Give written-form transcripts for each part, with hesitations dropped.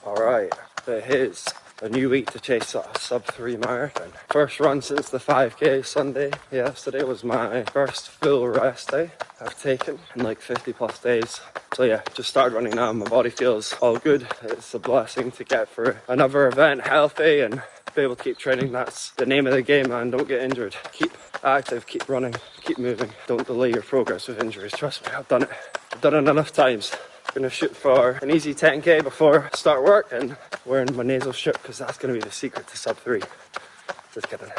Alright, it is a new week to chase a sub-3 marathon. First run since the 5k Sunday. Yesterday was my first full rest day I've taken in like 50 plus days. So yeah, just started running now. My body feels all good. It's a blessing to get for another event healthy and be able to keep training. That's the name of the game, man. Don't get injured. Keep active, keep running, keep moving. Don't delay your progress with injuries. Trust me, I've done it. I've done it enough times. Gonna shoot for an easy 10k before I start work, and wearing my nasal strip because that's gonna be the secret to sub-3. Just kidding.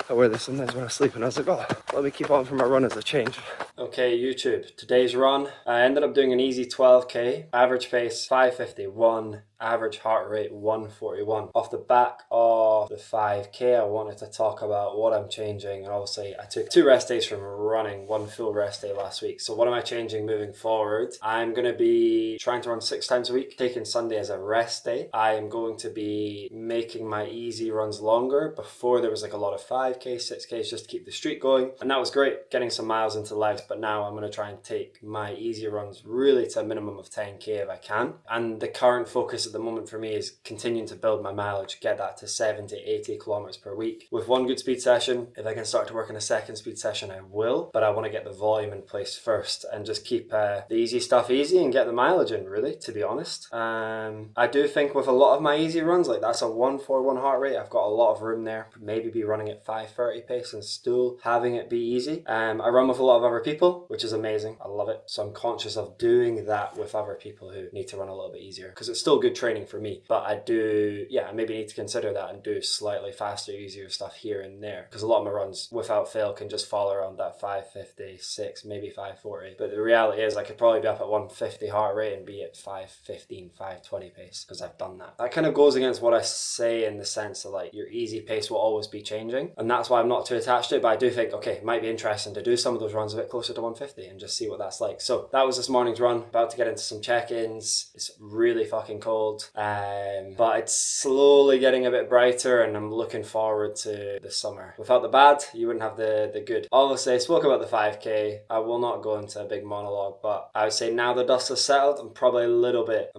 I wear this sometimes when I sleep and I was like, oh, let me keep on for my run as a change. Okay, YouTube, today's run, I ended up doing an easy 12k, average pace 5:51, average heart rate 141. Off the back of the 5k, I wanted to talk about what I'm changing, and obviously I took 2 rest days from running, 1 full rest day last week. So what am I changing moving forward? I'm going to be trying to run 6 times a week, taking Sunday as a rest day. I am going to be making my easy runs longer. Before there was like a lot of 5k, 6ks just to keep the streak going, and that was great, getting some miles into legs. But now I'm going to try and take my easy runs really to a minimum of 10k if I can. And the current focus at the moment for me is continuing to build my mileage, get that to 70, 80 kilometers per week. With 1 good speed session, if I can start to work on a 2nd speed session, I will. But I want to get the volume in place first and just keep the easy stuff easy and get the mileage in, really, to be honest. I do think with a lot of my easy runs, like that's a 141 heart rate, I've got a lot of room there. Maybe be running at 5:30 pace and still having it be easy. I run with a lot of other people, which is amazing. I love it. So I'm conscious of doing that with other people who need to run a little bit easier, because it's still good training for me. But I do, I maybe need to consider that and do slightly faster, easier stuff here and there, because a lot of my runs without fail can just fall around that 5:56, maybe 5:40. But the reality is I could probably be up at 150 heart rate and be at 5:15, 5:20 pace, because I've done that. That kind of goes against what I say in the sense that like your easy pace will always be changing, and that's why I'm not too attached to it. But I do think, okay, it might be interesting to do some of those runs a bit closer to 150 and just see what that's like. So that was this morning's run. About to get into some check-ins. It's really fucking cold, but it's slowly getting a bit brighter, and I'm looking forward to the summer. Without the bad, you wouldn't have the good. Obviously, I spoke about the 5k. I will not go into a big monologue, but I would say now the dust has settled, I'm probably a little bit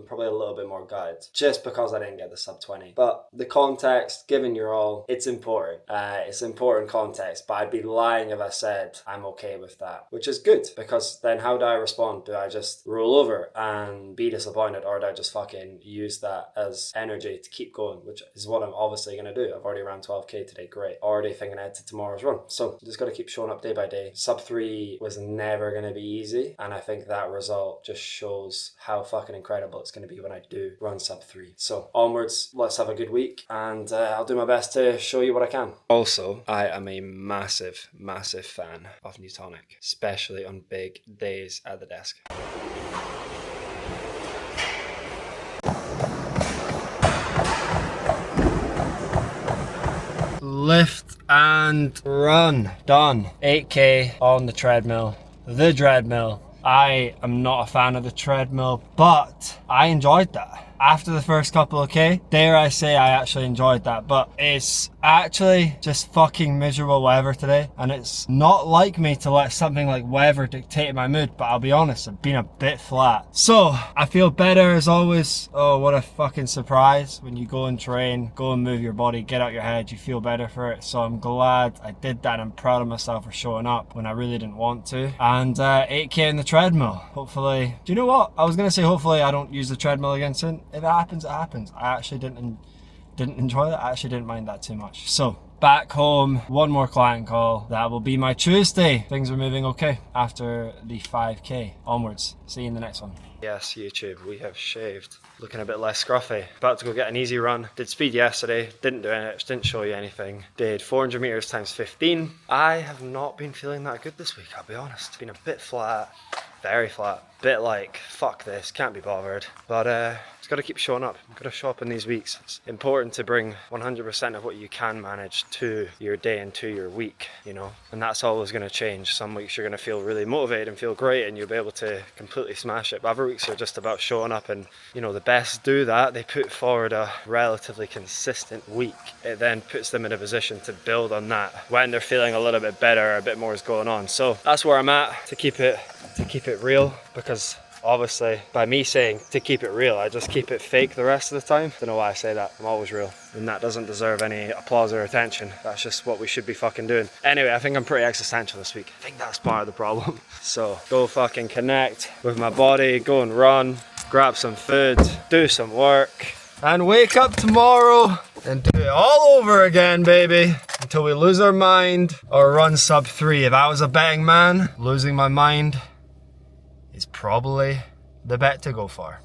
more gutted, just because I didn't get the sub 20. But the context, given your all, it's important. It's important context, but I'd be lying if I said I'm okay with that, which is good, because then how do I respond? Do I just roll over and be disappointed, or do I just fucking use that as energy to keep going, which is what I'm obviously going to do. I've already ran 12k today, great. Already thinking ahead to tomorrow's run. So just got to keep showing up day by day. Sub 3 was never going to be easy, and I think that result just shows how fucking incredible it's going to be when I do run sub 3. So onwards, let's have a good week, and I'll do my best to show you what I can. Also, I am a massive fan of Newtonic, especially on big days at the desk. Lift and run. Done. 8k on the treadmill. The dreadmill. I am not a fan of the treadmill, but I enjoyed that. After the first couple of K, dare I say I actually enjoyed that, but it's actually just fucking miserable weather today, and it's not like me to let something like weather dictate my mood, but I'll be honest, I've been a bit flat. So, I feel better as always. Oh, what a fucking surprise when you go and train, go and move your body, get out your head, you feel better for it. So I'm glad I did that, and I'm proud of myself for showing up when I really didn't want to. And 8k in the treadmill. Hopefully, do you know what? I was gonna say hopefully I don't use the treadmill again soon. If it happens, it happens. I actually didn't enjoy that. I actually didn't mind that too much. So back home, 1 more client call. That will be my Tuesday. Things are moving okay after the 5k. Onwards. See you in the next one. Yes, YouTube, we have shaved. Looking a bit less scruffy. About to go get an easy run. Did speed yesterday. Didn't do it. Didn't show you anything. Did 400 meters times 15. I have not been feeling that good this week, I'll be honest. Been a bit flat. Very flat. Bit like, fuck this, can't be bothered. But just gotta keep showing up. Gotta show up in these weeks. It's important to bring 100% of what you can manage to your day and to your week, you know? And that's always gonna change. Some weeks you're gonna feel really motivated and feel great and you'll be able to completely smash it. But other weeks are just about showing up, and you know, the best do that. They put forward a relatively consistent week. It then puts them in a position to build on that when they're feeling a little bit better, a bit more is going on. So that's where I'm at, to keep it real, because obviously by me saying to keep it real, I just keep it fake the rest of the time. Don't know why I say that. I'm always real, and that doesn't deserve any applause or attention. That's just what we should be fucking doing. Anyway, I think I'm pretty existential this week. I think that's part of the problem. So go fucking connect with my body, go and run, grab some food, do some work, and wake up tomorrow and do it all over again, baby, until we lose our mind or run sub 3. If I was a betting man, losing my mind is probably the bet to go for.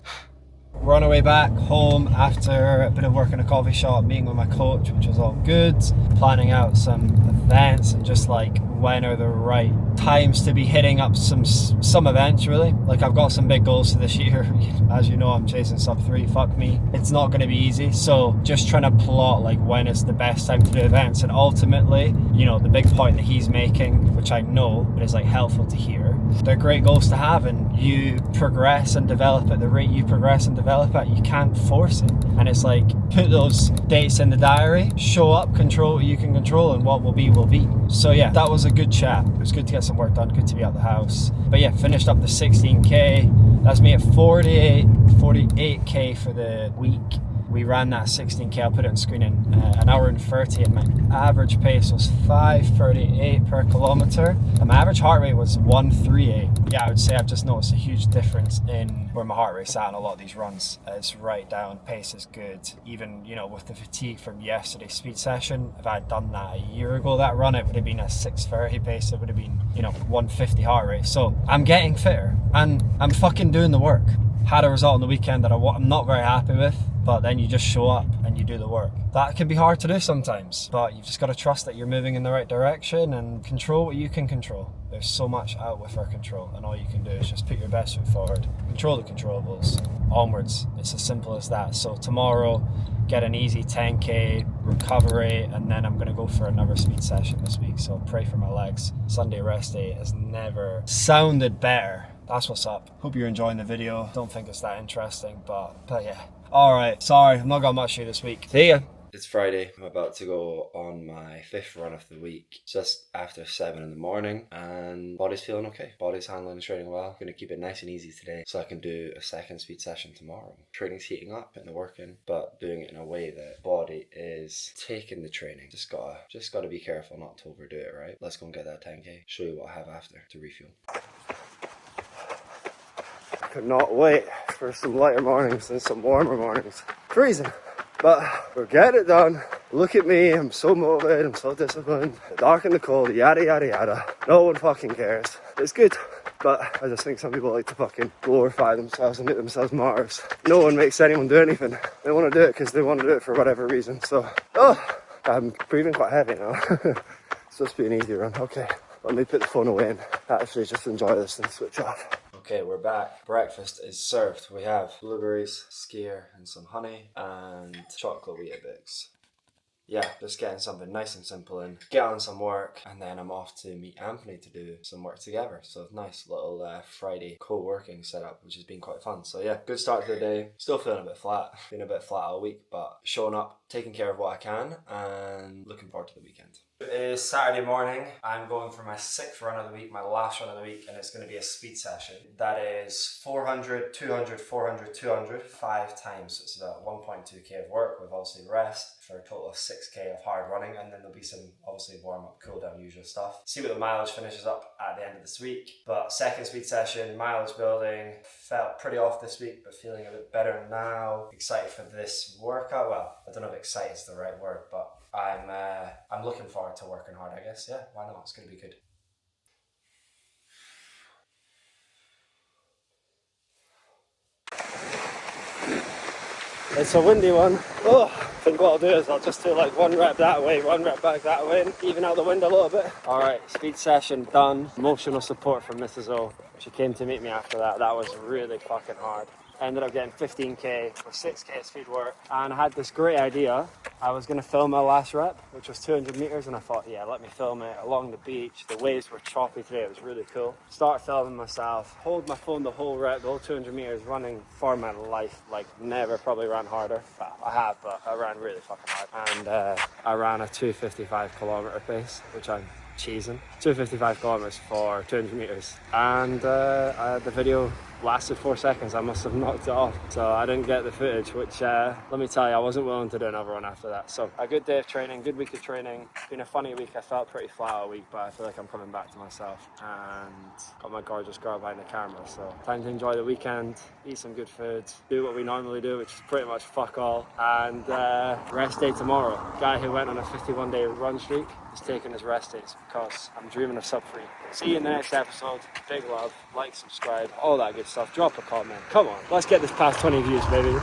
We're on our way back home after a bit of work in a coffee shop, meeting with my coach, which was all good, planning out some events and just like when are the right times to be hitting up some events really. Like I've got some big goals for this year. As you know, I'm chasing sub 3, fuck me. It's not going to be easy. So just trying to plot like when is the best time to do events, and ultimately, you know, the big point that he's making, which I know, but is like helpful to hear. They're great goals to have, and you progress and develop at the rate you progress and develop at. You can't force it. And it's like, put those dates in the diary, show up, control what you can control, and what will be will be. So yeah, that was a good chat. It was good to get some work done, good to be out the house. But yeah, finished up the 16k. That's me at 48k for the week. We ran that 16k, I'll put it on screen, in an hour and 30, and my average pace was 5:38 per kilometer, and my average heart rate was 138. Yeah, I would say I've just noticed a huge difference in where my heart rate's at on a lot of these runs. It's right down, pace is good. Even, you know, with the fatigue from yesterday's speed session, if I had done that a year ago, that run, it would have been a 6:30 pace, it would have been, you know, 150 heart rate. So I'm getting fitter, and I'm fucking doing the work. Had a result on the weekend that I'm not very happy with, but then you just show up and you do the work. That can be hard to do sometimes, but you've just got to trust that you're moving in the right direction and control what you can control. There's so much out with our control, and all you can do is just put your best foot forward, control the controllables, onwards. It's as simple as that. So tomorrow, get an easy 10k recovery, and then I'm going to go for another speed session this week. So pray for my legs. Sunday rest day has never sounded better. That's what's up. Hope you're enjoying the video. Don't think it's that interesting, but yeah. Alright, sorry, I've not got much to do this week. See ya. It's Friday. I'm about to go on my 5th run of the week, just after 7 in the morning, and body's feeling okay. Body's handling the training well. I'm going to keep it nice and easy today so I can do a second speed session tomorrow. Training's heating up, putting the work in, but doing it in a way that body is taking the training. Just gotta be careful not to overdo it, right? Let's go and get that 10k. Show you what I have after to refuel. Could not wait for some lighter mornings and some warmer mornings. Freezing, but we're getting it done. Look at me, I'm so motivated, I'm so disciplined. The dark and the cold, yada yada yada. No one fucking cares. It's good, but I just think some people like to fucking glorify themselves and make themselves martyrs. No one makes anyone do anything. They want to do it because they want to do it for whatever reason. So, I'm breathing quite heavy now. It's supposed to be an easy run. Okay, let me put the phone away and actually just enjoy this and switch off. Okay, we're back. Breakfast is served. We have blueberries, skyr, and some honey, and chocolate Weetabix. Yeah, just getting something nice and simple in, get on some work, and then I'm off to meet Anthony to do some work together. So nice little Friday co-working setup, which has been quite fun. So yeah, good start to the day. Still feeling a bit flat. Been a bit flat all week, but showing up, taking care of what I can, and looking forward to the weekend. It is Saturday morning. I'm going for my 6th run of the week, my last run of the week, and it's going to be a speed session. That is 400, 200, 400, 200, 5 times. So it's about 1.2k of work with obviously rest for a total of 6k of hard running, and then there'll be some obviously warm up, cool down, usual stuff. See what the mileage finishes up at the end of this week. But second speed session, mileage building, felt pretty off this week, but feeling a bit better now. Excited for this workout. Well, I don't know if excited is the right word, but I'm looking forward to working hard, I guess. Yeah, why not? It's going to be good. It's a windy one. Oh, I think what I'll do is I'll just do like 1 rep that way, 1 rep back that way, and even out the wind a little bit. All right, speed session done. Emotional support from Mrs. O. She came to meet me after that. That was really fucking hard. I ended up getting 15k for 6k speed work, and I had this great idea. I was going to film my last rep, which was 200 meters, and I thought, yeah, let me film it along the beach. The waves were choppy today, it was really cool. Start filming myself, hold my phone the whole rep, the whole 200 meters, running for my life, like never probably ran harder. Well, I have, but I ran really fucking hard. And I ran a 2:55 kilometer pace, which I'm cheesing. 2:55 kilometers for 200 meters. And the video lasted 4 seconds. I must have knocked it off. So I didn't get the footage, which let me tell you, I wasn't willing to do another one after that. So a good day of training, good week of training. Been a funny week. I felt pretty flat all week, but I feel like I'm coming back to myself, and got my gorgeous girl behind the camera. So time to enjoy the weekend, eat some good food, do what we normally do, which is pretty much fuck all, and rest day tomorrow. Guy who went on a 51-day run streak is taking his rest days because I'm dreaming of sub 3. See you in the next episode. Big love, like, subscribe, all that good stuff. Drop a comment. Come on, let's get this past 20 views, baby.